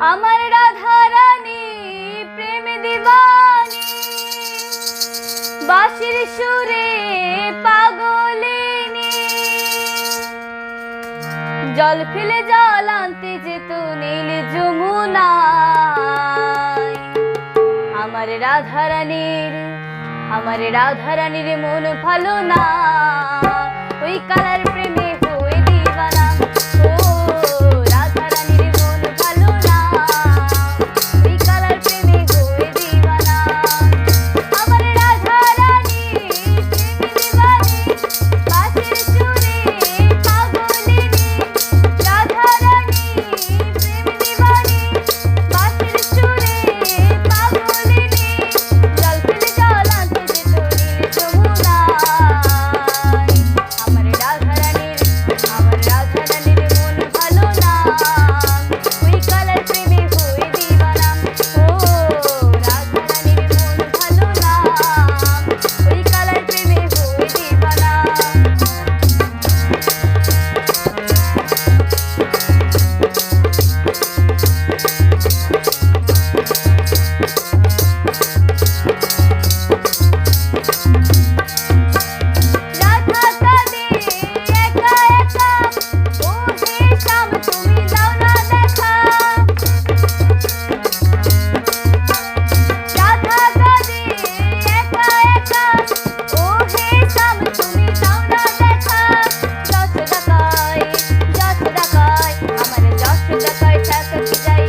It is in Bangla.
আমার রাধা রানী প্রেম দিবানী, বাঁশির সুরে পাগলিনী। জল ফেলে জল আনতে যেত নীল যমুনায়। আমার রাধা রানীর মন ভালো না, ওই কালার প্রেমে হয়ে দিবানা। ও রাধা রানীর মন ভালো না, ওই কালার প্রেমে হয়ে দিবানা। আমার রাধা রানী প্রেম দিবানী, বাঁশির সুরে পাগলিনী। রাধা রানী প্রেম দিবানী, বাঁশির সুরে পাগলিনী। জল ফেলে জল আনতে যেত নীল যমুনায়। আমার রাধা রানীর মন ভালো না, ওই কালার প্রেমে হয়ে দিবানা। ও রাধা রানীর মন ভালো না, ওই কালার প্রেমে হয়ে দিবানা। রাধা কাঁদে একা একা, ও হে শ্যাম তুমি দাও না দেখা। রাধা কাঁদে একা একা, ও হে শ্যাম তুমি দাও না দেখা। যশোদা কয়, আমার যশোদা কয় ঠেকাতে যাই।